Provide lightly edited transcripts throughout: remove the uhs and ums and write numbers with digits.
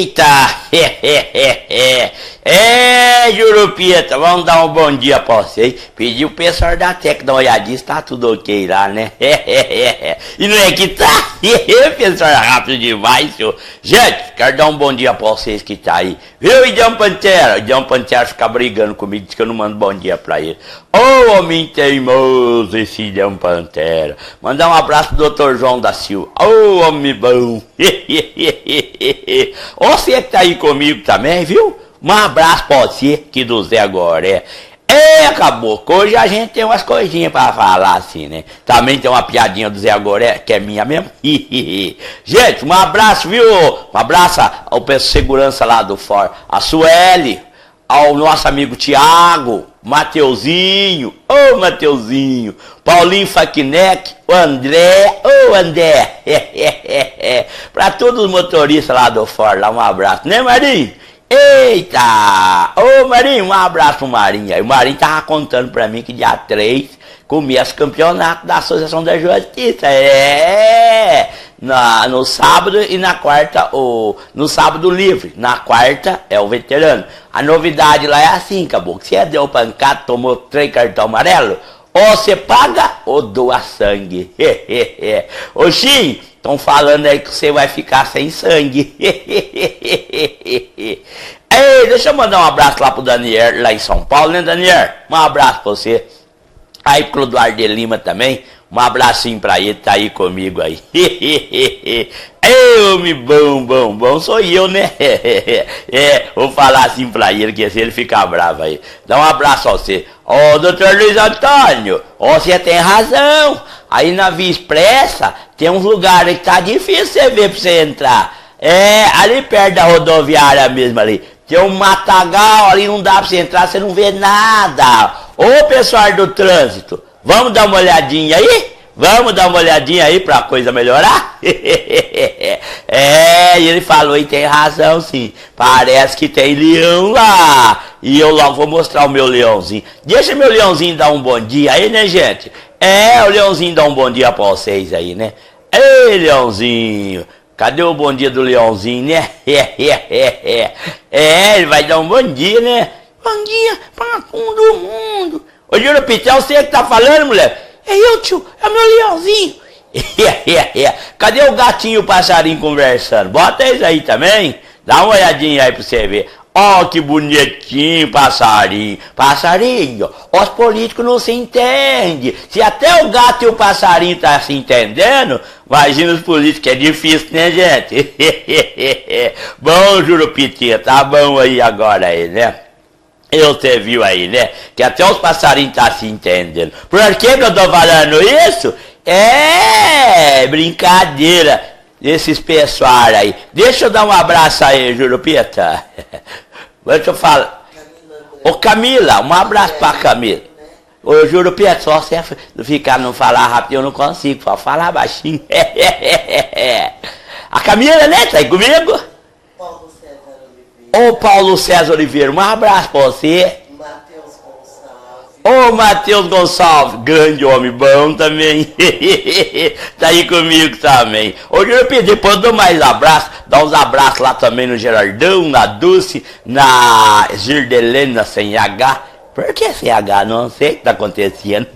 Eita! Jurupita, vamos dar um bom dia pra vocês. Pedi o pessoal da Tec dar uma olhadinha se tá tudo ok lá, né? E não é que tá? Pessoal rápido demais, senhor. Gente, quero dar um bom dia pra vocês que tá aí. Viu, Idião Pantera? Idião Pantera fica brigando comigo, diz que eu não mando bom dia pra ele. Ô, homem teimoso, esse Idião Pantera. Mandar um abraço pro Dr. João da Silva. Ô, homem bom. Você que tá aí comigo também, viu? Um abraço pra você, que do Zé Goré. Acabou. Hoje a gente tem umas coisinhas pra falar assim, né? Também tem uma piadinha do Zé Goré, que é minha mesmo. Gente, um abraço, viu? Um abraço ao pessoal de segurança lá do Ford. A Sueli, ao nosso amigo Tiago, Mateuzinho, ô Mateuzinho, Paulinho Faquinec, o André, ô André. Pra todos os motoristas lá do Ford, lá um abraço, né, Marinho? Eita! Ô Marinho, um abraço pro Marinho aí. O Marinho tava contando pra mim que dia 3 começa o campeonato da Associação da Justiça. No sábado e na quarta, no sábado livre. Na quarta é o veterano. A novidade lá é assim, acabou. Se você deu pancada, tomou 3 cartão amarelo, ou você paga ou doa sangue. Ô Xim, estão falando aí que você vai ficar sem sangue. Ei, deixa eu mandar um abraço lá pro Daniel, lá em São Paulo, né, Daniel? Um abraço pra você. Aí pro Eduardo de Lima também. Um abracinho pra ele, tá aí comigo aí. Ei, homem bom, sou eu, né? Vou falar assim pra ele, que se ele ficar bravo aí. Dá um abraço a você. Ô, doutor Luiz Antônio, você tem razão. Aí na Via Expressa tem uns lugares que tá difícil você ver pra você entrar. Ali perto da rodoviária mesmo ali. Tem um matagal ali, não dá pra você entrar, você não vê nada. Ô, pessoal do trânsito, vamos dar uma olhadinha aí? Vamos dar uma olhadinha aí pra coisa melhorar? Ele falou e tem razão sim. Parece que tem leão lá. E eu logo vou mostrar o meu leãozinho. Deixa meu leãozinho dar um bom dia aí, né, gente? O leãozinho dá um bom dia pra vocês aí, né? Ei, leãozinho. Cadê o bom dia do leãozinho, né? Ele vai dar um bom dia, né? Bom dia pra todo mundo. Ô, Jurupita, é você que tá falando, mulher? É eu, tio, é o meu leãozinho. Cadê o gatinho e o passarinho conversando? Bota eles aí também. Dá uma olhadinha aí pra você ver. Ó, que bonitinho, passarinho. Passarinho, os políticos não se entendem. Se até o gato e o passarinho tá se entendendo, imagina os políticos, é difícil, né, gente? Bom, Jurupitinha, tá bom aí agora aí, né? Você viu aí, né? Que até os passarinhos tá se entendendo. Por que eu tô falando isso? Brincadeira desses pessoal aí. Deixa eu dar um abraço aí, Jurupita. Deixa eu falar. Ô Camila, um abraço pra Camila. Ô Jurupita, só você não falar rápido, eu não consigo, só falar baixinho. A Camila, né? Tá aí comigo? Ô Paulo César Oliveira, um abraço pra você. Ô Matheus Gonçalves, grande homem bom também. Tá aí comigo também. Ô Jurupita, depois eu dou mais abraço. Dá uns abraços lá também no Gerardão, na Dulce, na Girdelena sem H. Por que sem H? Não sei o que tá acontecendo.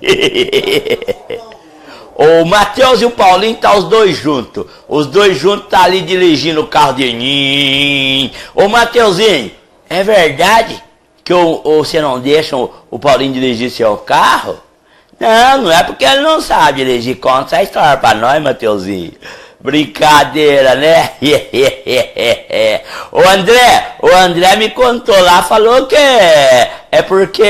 O Matheus e o Paulinho tá os dois juntos. Os dois juntos tá ali dirigindo o carro de mim. Ô Mateuzinho, é verdade que você não deixa o Paulinho dirigir seu carro? Não é porque ele não sabe dirigir. Conta essa história pra nós, Mateuzinho. Brincadeira, né? O André me contou lá, falou que é porque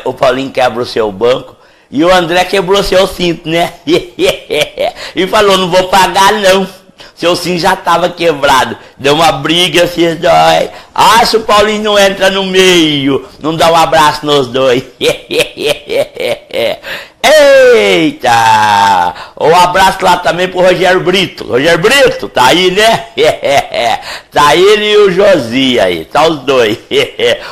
o Paulinho quebra o seu banco. E o André quebrou seu cinto, né? E falou, não vou pagar não. Seu cinto já tava quebrado. Deu uma briga esses dois. Se o Paulinho não entra no meio, não dá um abraço nos dois. Eita! Um abraço lá também pro Rogério Brito. Rogério Brito, tá aí, né? Tá ele e o Josi aí, tá os dois.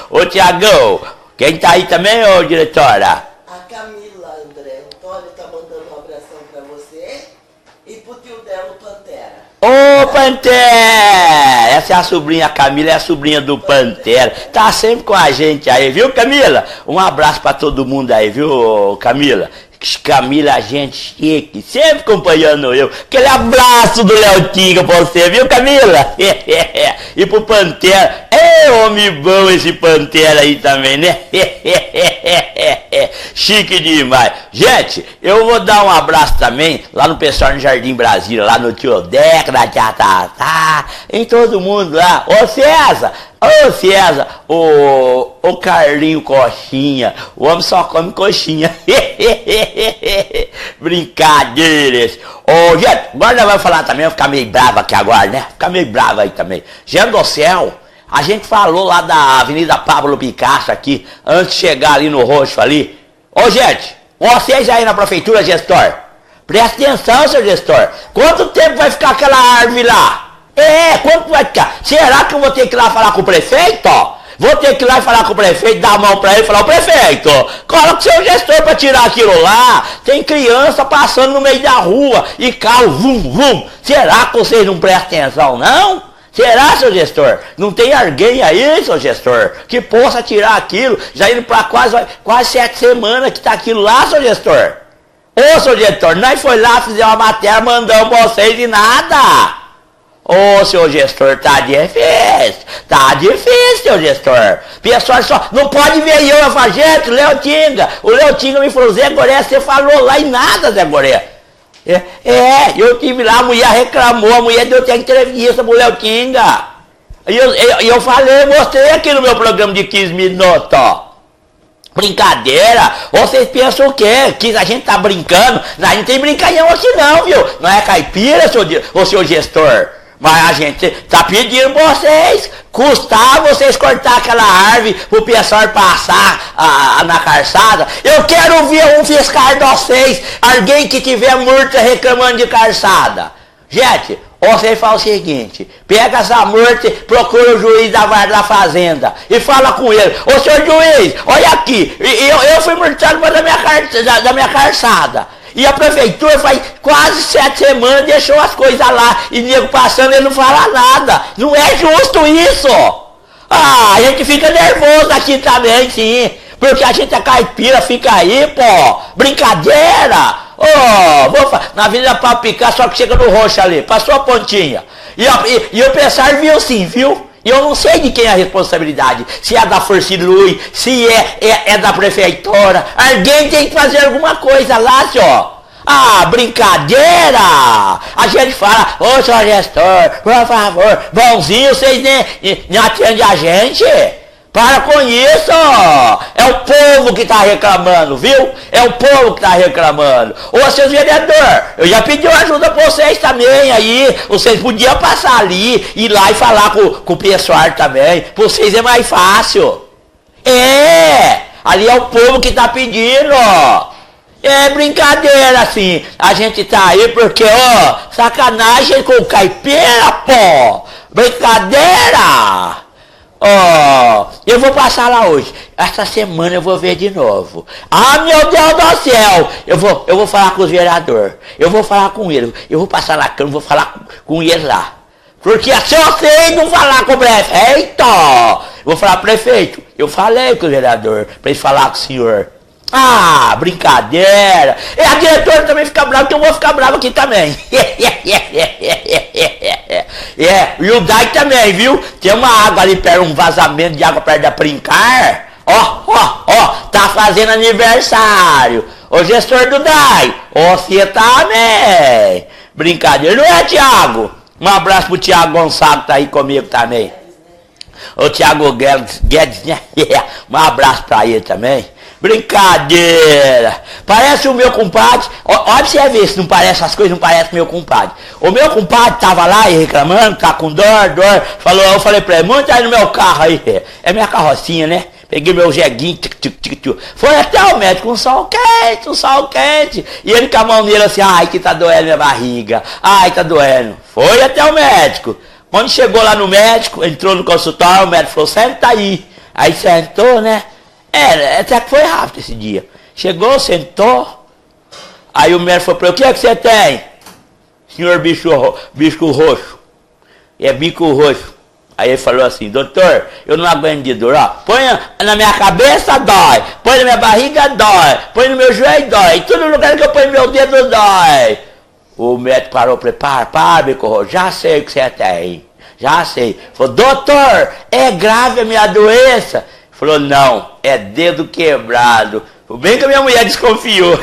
Ô Tiagão, quem tá aí também, ô diretora? A Camila, André, Antônio tá mandando um abração pra você e pro tio dela, o Pantera. Ô, Ô, Pantera! Essa é a sobrinha, a Camila é a sobrinha do Pantera. Tá sempre com a gente aí, viu, Camila? Um abraço pra todo mundo aí, viu, Camila? Camila, gente chique, sempre acompanhando eu. Aquele abraço do Léo Tinga pra você, viu, Camila? E pro Pantera, homem bom esse Pantera aí também, né? Chique demais. Gente, eu vou dar um abraço também lá no pessoal no Jardim Brasília, lá no Tio Deca, na Tia Tatá, em todo mundo lá. Ô César, ô Carlinho Coxinha, o homem só come coxinha. Brincadeiras. Ô, gente, agora nós vamos falar também, eu vou ficar meio bravo aqui agora, né? Ficar meio bravo aí também. Gente do céu, a gente falou lá da Avenida Pablo Picasso aqui, antes de chegar ali no Roxo ali. Ô, gente, vocês aí na prefeitura, gestor, presta atenção, seu gestor. Quanto tempo vai ficar aquela árvore lá? Quanto vai ficar? Será que eu vou ter que ir lá falar com o prefeito? Vou ter que ir lá falar com o prefeito, dar a mão pra ele e falar: o prefeito, coloca o seu gestor pra tirar aquilo lá. Tem criança passando no meio da rua e carro, vum, vum. Será que vocês não prestam atenção, não? Será, seu gestor? Não tem alguém aí, seu gestor, que possa tirar aquilo? Já indo pra quase 7 semanas que tá aquilo lá, seu gestor. Ô, seu gestor, nós foi lá, fizemos uma matéria, mandamos pra vocês e nada. Ô, seu gestor, tá difícil, seu gestor. Pessoal só, não pode ver eu falar: gente, o Léo Tinga me falou: Zé Goré, você falou lá e nada, Zé Goré. Eu tive lá, a mulher reclamou, a mulher deu até entrevista pro Léo Tinga. E eu falei, mostrei aqui no meu programa de 15 minutos, ó. Brincadeira? Vocês pensam o quê? Que a gente tá brincando? A gente tem brincadeira aqui não, viu? Não é caipira, seu gestor. Mas a gente tá pedindo pra vocês, custar vocês cortar aquela árvore pro pessoal passar na calçada. Eu quero ver um fiscal de vocês, alguém que tiver multa reclamando de calçada. Gente, vocês falam o seguinte: pega essa multa, procura o juiz da Vara da Fazenda e fala com ele: ô senhor juiz, olha aqui, eu fui multado da minha calçada. E a prefeitura faz quase 7 semanas deixou as coisas lá. E nego passando, ele não fala nada. Não é justo isso. A gente fica nervoso aqui também, sim. Porque a gente é caipira, fica aí, pô. Brincadeira. Na Avenida Pablo Picasso, só que chega no Roxo ali. Passou a pontinha. E o pessoal viu sim, viu? E eu não sei de quem é a responsabilidade. Se é da Força Luz, se é da prefeitura. Alguém tem que fazer alguma coisa lá, senhor. Brincadeira! A gente fala: ô, senhor gestor, por favor, bonzinho, vocês nem atendem a gente. Para com isso! É o povo que está reclamando, viu? É o povo que está reclamando. Ô, seus vereadores, eu já pedi ajuda para vocês também aí. Vocês podiam passar ali, ir lá e falar com o pessoal também. Para vocês é mais fácil. Ali é o povo que está pedindo. É brincadeira assim. A gente tá aí porque, sacanagem com o caipira, pô. Brincadeira. Eu vou passar lá hoje. Esta semana eu vou ver de novo. Meu Deus do céu! Eu vou falar com os vereadores. Eu vou falar com eles. Eu vou passar na Câmara, vou falar com eles lá. Porque se vocês não falar com o prefeito, vou falar: prefeito, eu falei com o vereador para ele falar com o senhor. Brincadeira. E a diretora também fica brava, que eu vou ficar bravo aqui também. E o Dai também, viu? Tem uma água ali perto, um vazamento de água perto da Brincar. Tá fazendo aniversário. Ô, gestor do Dai, você também. Brincadeira, não é, Thiago? Um abraço pro Thiago Gonçalves, que tá aí comigo também. O Thiago Guedes, né? Um abraço pra ele também. Brincadeira. Parece o meu compadre. Olha pra você ver se não parece, as coisas não parecem meu compadre. O meu compadre tava lá e reclamando, tá com dor. Eu falei pra ele: monta aí no meu carro aí. É minha carrocinha, né? Peguei meu jeguinho, foi até o médico, um sol quente. E ele com a mão nele assim: ai, que tá doendo minha barriga. Ai, tá doendo. Foi até o médico. Quando chegou lá no médico, entrou no consultório, o médico falou: senta aí. Aí sentou, né? Até que foi rápido esse dia. Chegou, sentou. Aí o médico falou pra ele: o que é que você tem, senhor bicho roxo? é bico roxo. Aí ele falou assim, doutor, eu não aguento de dor, ó, põe na minha cabeça, dói, põe na minha barriga, dói, põe no meu joelho, dói, em todo lugar que eu ponho meu dedo, dói. O médico parou, para, bico roxo, já sei o que você tem, já sei. Falou, doutor, é grave a minha doença? Falou, não, é dedo quebrado. Bem que a minha mulher desconfiou.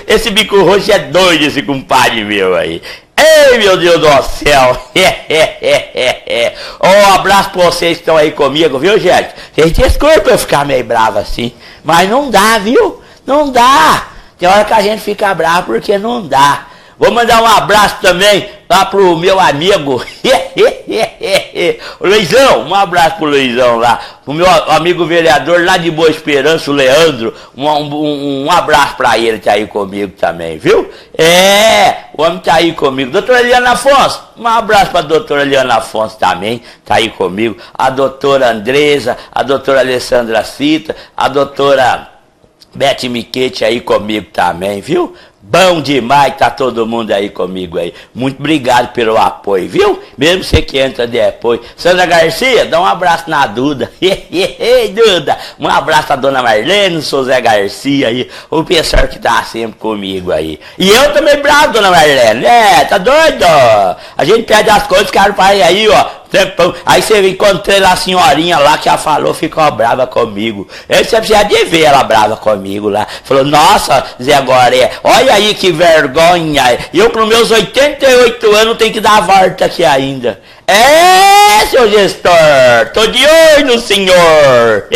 Esse bico roxo é doido, esse compadre meu aí. Ei, meu Deus do céu. Um abraço pra vocês que estão aí comigo, viu, gente? Vocês desculpem eu ficar meio bravo assim, mas não dá, viu? Não dá. Tem hora que a gente fica bravo porque não dá. Vou mandar um abraço também lá pro meu amigo o Luizão, um abraço pro Luizão lá, pro meu amigo vereador lá de Boa Esperança, o Leandro, um abraço pra ele, tá aí comigo também, viu? O homem tá aí comigo. Doutora Eliana Afonso, um abraço pra doutora Eliana Afonso também, tá aí comigo. A doutora Andresa, a doutora Alessandra Cita, a doutora Bete Miquete aí comigo também, viu? Bom demais, tá todo mundo aí comigo aí. Muito obrigado pelo apoio, viu? Mesmo você que entra depois. Sandra Garcia, dá um abraço na Duda. Duda, um abraço à dona Marlene, o seu Zé Garcia aí, o pessoal que tá sempre comigo aí. E eu também bravo, dona Marlene, tá doido? A gente pede as coisas, cara, pai aí, ó. Aí você encontrei lá a senhorinha lá que ela falou, ficou brava comigo. Você precisa de ver ela brava comigo lá. Falou, nossa, Zé Goré, olha aí que vergonha. Eu, para os meus 88 anos, tenho que dar a volta aqui ainda. Seu gestor, tô de olho no senhor.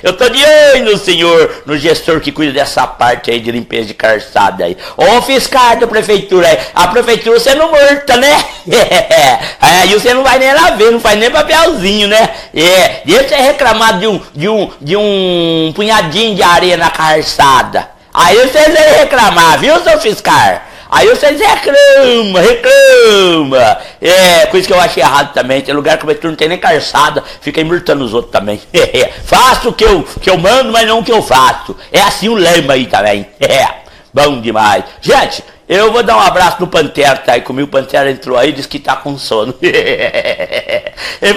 Eu tô de olho no senhor, no gestor que cuida dessa parte aí de limpeza de calçada aí. Ô fiscal da prefeitura aí, a prefeitura você não multa, né? Aí você não vai nem lá ver, não faz nem papelzinho, né? Deixa você reclamar de um punhadinho de areia na calçada. Aí vocês vão reclamar, viu, seu fiscal? Aí vocês reclama. Coisa que eu achei errado também. Tem lugar que o prefeitura não tem nem calçada, fica multando os outros também. Faço o que eu mando, mas não o que eu faço. É assim o lema aí também. Bom demais. Gente, eu vou dar um abraço no Pantera, tá aí comigo. O Pantera entrou aí e disse que tá com sono.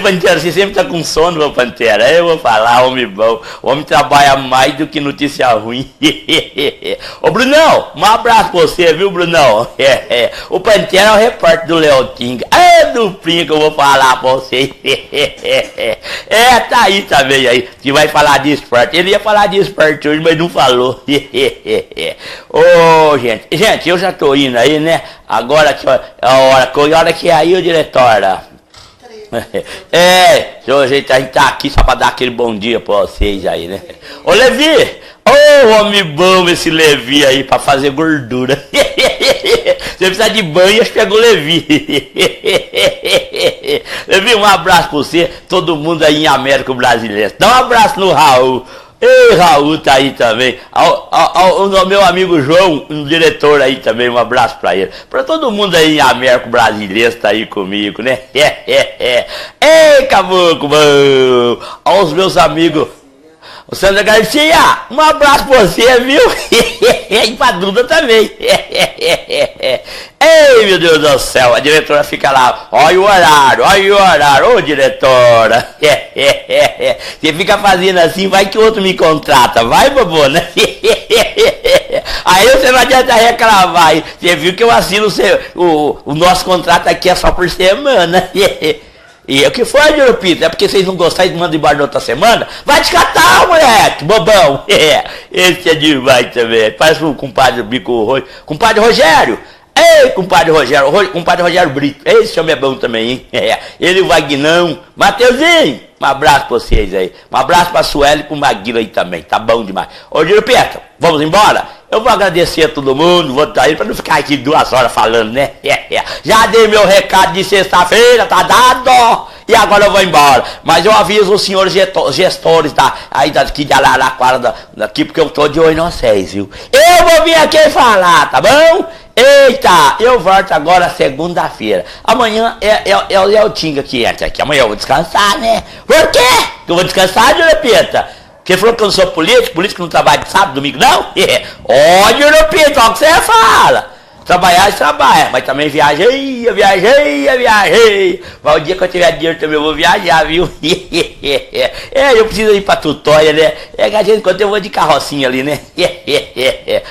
Pantera, você sempre tá com sono, meu Pantera. Eu vou falar, homem bom. O homem trabalha mais do que notícia ruim. Ô, Brunão, um abraço pra você, viu, Brunão? O Pantera é o repórter do Leotinga. Duplinha que eu vou falar pra você. Tá aí também aí, que vai falar de esporte. Ele ia falar de esporte hoje, mas não falou. Ô, gente, eu já tô indo aí, né? Agora que a hora que é aí, ô diretora. Hoje a gente tá aqui só pra dar aquele bom dia pra vocês aí, né? Ô, Levi! Ô, homem bom esse Levi aí pra fazer gordura. Você precisa de banho, acho que pegou o Levi. Levi, um abraço pra você, todo mundo aí em América Brasileira. Dá um abraço no Raul. Ei, Raul tá aí também. O meu amigo João, um diretor aí também, um abraço pra ele. Pra todo mundo aí em América Brasileira tá aí comigo, né? Ei, caboclo, mano. Aos meus amigos. O Sandra Garcia, um abraço pra você, viu? E pra Duda também. Ei, meu Deus do céu, a diretora fica lá, olha o horário, ô diretora. Você fica fazendo assim, vai que o outro me contrata, vai, bobona. Aí você não adianta reclamar, você viu que eu assino o nosso contrato aqui é só por semana. E o que foi, Jurupita? É porque vocês não gostaram de mandar embora na outra semana? Vai te catar, moleque, bobão. Esse é demais também. Parece um compadre Bico Roxo. Compadre Rogério. Ei, compadre Rogério Brito. Esse homem é bom também, hein? Ele e o Vagnão. Mateuzinho, um abraço pra vocês aí. Um abraço pra Sueli e pro Maguila aí também. Tá bom demais. Ô, Jurupita, vamos embora? Eu vou agradecer a todo mundo, vou estar aí pra não ficar aqui 2 horas falando, né? Já dei meu recado de sexta-feira, tá dado? E agora eu vou embora. Mas eu aviso os senhores gestores daqui de Araraquara, daqui, porque eu tô de olho em vocês, viu? Eu vou vir aqui falar, tá bom? Eita, eu volto agora segunda-feira. Amanhã é o Leotinga que entra aqui. Amanhã eu vou descansar, né? Por quê? Que eu vou descansar, Jurupita? Porque falou que eu não sou político não trabalha de sábado, domingo, não? Ó, Jurupita, olha o que você fala. Trabalhar, trabalha, mas também viajei. Mas o dia que eu tiver dinheiro também eu vou viajar, viu? Eu preciso ir pra Tutóia, né? A gente, quando eu vou de carrocinha ali, né?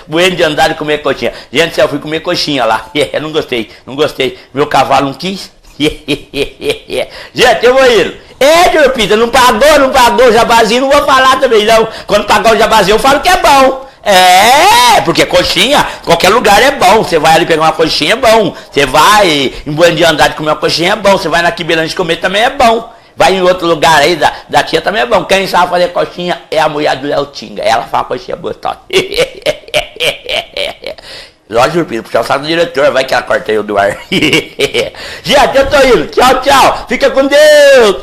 Bueno de andar e comer coxinha. Gente, eu fui comer coxinha lá. Não gostei. Meu cavalo não quis. Gente, eu vou indo. Meu Pita, não pagou o jabazinho, não vou falar também não. Quando pagar o jabazinho eu falo que é bom. Porque coxinha, qualquer lugar é bom. Você vai ali pegar uma coxinha, é bom. Você vai em Bueno de Andrade comer uma coxinha, é bom. Você vai na Quiberante comer também é bom. Vai em outro lugar aí da tia também é bom. Quem sabe fazer coxinha é a mulher do Léo Tinga. Ela faz uma coxinha gostosa. Lógico, Pita, puxar o saco do diretor, vai que ela corta eu do ar. Gente, eu tô indo. Tchau. Fica com Deus.